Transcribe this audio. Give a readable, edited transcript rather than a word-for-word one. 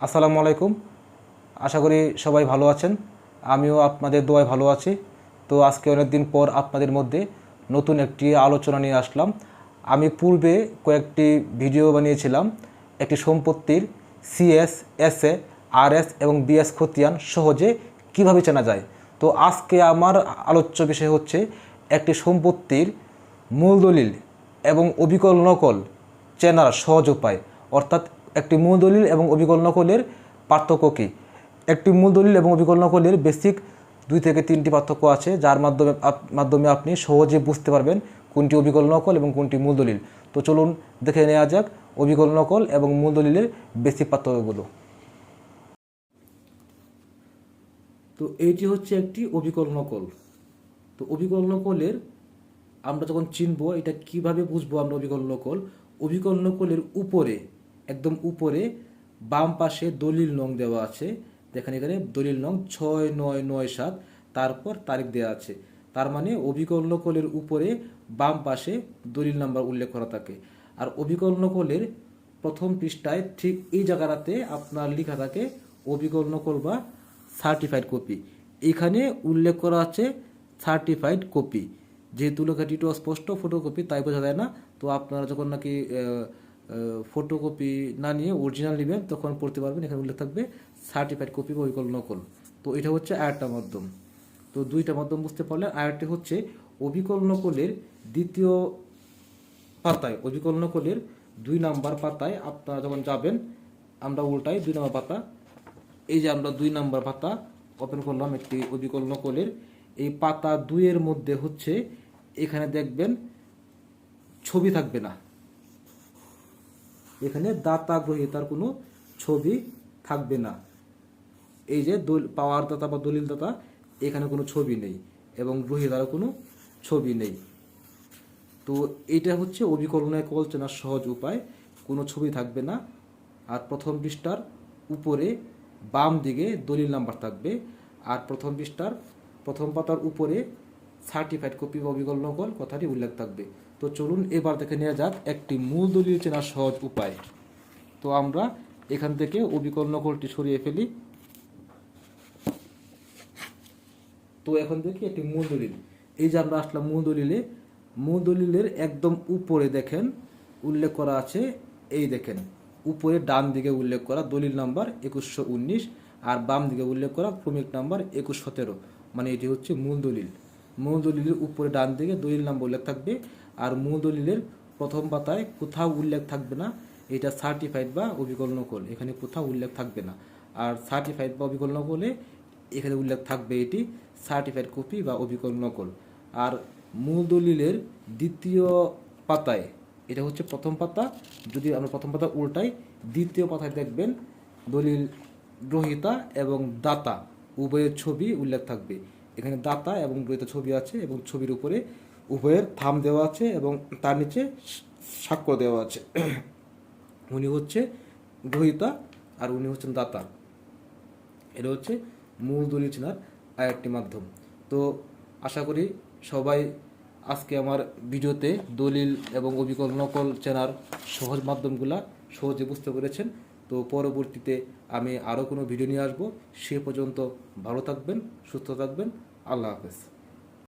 আসসালামু আলাইকুম। আশা করি সবাই ভালো আছেন। আমিও আপনাদের দোয়ায় ভালো আছি। তো আজকে অনেক দিন পর আপনাদের মধ্যে নতুন একটি আলোচনা নিয়ে আসলাম। আমি পূর্বে কয়েকটি ভিডিও বানিয়েছিলাম একটি সম্পত্তির সিএস, এসএ, আরএস এবং বিএস খতিয়ান সহজে কিভাবে চেনা যায়। তো আজকে আমার আলোচ্য বিষয় হচ্ছে একটি সম্পত্তির মূল দলিল এবং অবিকল নকল চেনার সহজ উপায়, অর্থাৎ একটি মূল দলিল এবং অবিকল নকলের পার্থক্য কী। একটি মূল দলিল এবং অবিকল নকলের বেসিক 2 থেকে 3টি পার্থক্য আছে, যার মাধ্যমে আপনি সহজে বুঝতে পারবেন কোনটি অবিকল নকল এবং কোনটি মূল দলিল। তো চলুন দেখে নেওয়া যাক অবিকল নকল এবং মূল দলিলের বেসিক পার্থক্যগুলো। তো এইটি হচ্ছে একটি অবিকল নকল। তো অবিকল নকলের আমরা যখন চিনব, এটা কিভাবে বুঝবো আমরা অবিকল নকল। অবিকল নকলের উপরে, একদম উপরে বাম পাশে দলিল নং দেওয়া আছে। দেখেন এখানে দলিল নং 6997, তারপর তারিখ দেওয়া আছে। তার মানে অবিকল নকলের উপরে বাম পাশে দলিল নাম্বার উল্লেখ করা থাকে। আর অবিকল নকলের প্রথম পৃষ্ঠায় ঠিক এই জায়গাটাতে আপনার লেখা থাকে অবিকল নকল বা সার্টিফাইড কপি। এখানে উল্লেখ করা আছে সার্টিফাইড কপি। যেহেতু লেখাটি একটু অস্পষ্ট, ফটোকপি, তাই বোঝা যায় না। তো আপনারা যখন নাকি ফটোকপি না নিয়ে অরিজিনাল নেবেন তখন পড়তে পারবেন। এখানে উল্লেখ থাকবে সার্টিফাইড কপি বা অবিকল নকল। তো এটা হচ্ছে আরেকটা মাধ্যম। তো দুইটা মাধ্যম বুঝতে পারলেন। আরেকটি হচ্ছে অবিকল নকলের দ্বিতীয় পাতায়, অবিকল নকলের 2 নাম্বার পাতায় আপনারা যখন যাবেন, আমরা উল্টাই 2 নাম্বার পাতা, এই যে আমরা 2 নাম্বার পাতা ওপেন করলাম একটি অবিকল নকলের। এই পাতা 2 এর মধ্যে হচ্ছে এখানে দেখবেন ছবি থাকবে না, এখানে দাতা গ্রহীতার কোনো ছবি থাকবে না। এই যে পাওয়ার দাতা বা দলিল দাতা, এখানে কোনো ছবি নেই এবং গ্রহীতারও কোনো ছবি নেই। তো এটা হচ্ছে অবিকল নকল চেনার সহজ উপায়। কোনো ছবি থাকবে না। আর প্রথম পৃষ্ঠার উপরে বাম দিকে দলিল নাম্বার থাকবে। আর প্রথম পৃষ্ঠার প্রথম পাতার উপরে সার্টিফাইড কপি বা অবিকল নকল কথাটি উল্লেখ থাকবে। তো চলুন এবার দেখে নেওয়া যাক একটি মূল দলিল চেনার সহজ উপায়। তো আমরা এখান থেকে অবিকল নকলটি সরিয়ে ফেলি। তো এখন দেখি একটি মূল দলিল। এই যে আমরা আসলাম মূল দলিলে। মূল দলিলের একদম উপরে দেখেন উল্লেখ করা আছে, এই দেখেন উপরে ডান দিকে উল্লেখ করা দলিল নাম্বার 2119 আর বাম দিকে উল্লেখ করা ক্রমিক নাম্বার 2117। মানে এটি হচ্ছে মূল দলিল। মূল দলিলের উপরে ডান দিকে দলিল নাম্বার উল্লেখ থাকবে। আর মূল দলিলের প্রথম পাতায় কোথাও উল্লেখ থাকবে না এটা সার্টিফাইড বা অবিকল নকল, এখানে কোথাও উল্লেখ থাকবে না। আর সার্টিফাইড বা অবিকল নকলে এখানে উল্লেখ থাকবে এটি সার্টিফাইড কপি বা অবিকল নকল। আর মূল দলিলের দ্বিতীয় পাতায়, এটা হচ্ছে প্রথম পাতা, যদি আমরা প্রথম পাতা উল্টাই, দ্বিতীয় পাতায় দেখবেন দলিল গ্রহীতা এবং দাতা উভয়ের ছবি উল্লেখ থাকবে। এখানে দাতা এবং গ্রহীতা ছবি আছে এবং ছবির উপরে উভয়ের থাম দেওয়া আছে এবং তার নিচে স্বাক্ষর দেওয়া আছে। উনি হচ্ছে গ্রহীতা আর উনি হচ্ছেন দাতা। এটা হচ্ছে মূল দলিল চেনার আরেকটি মাধ্যম। তো আশা করি সবাই আজকে আমার ভিডিওতে দলিল এবং অবিকল নকল চেনার সহজ মাধ্যমগুলা সহজে বুঝতে পেরেছেন। তো পরবর্তীতে আমি আরও কোনো ভিডিও নিয়ে আসবো। সে পর্যন্ত ভালো থাকবেন, সুস্থ থাকবেন। আল্লাহ হাফেজ।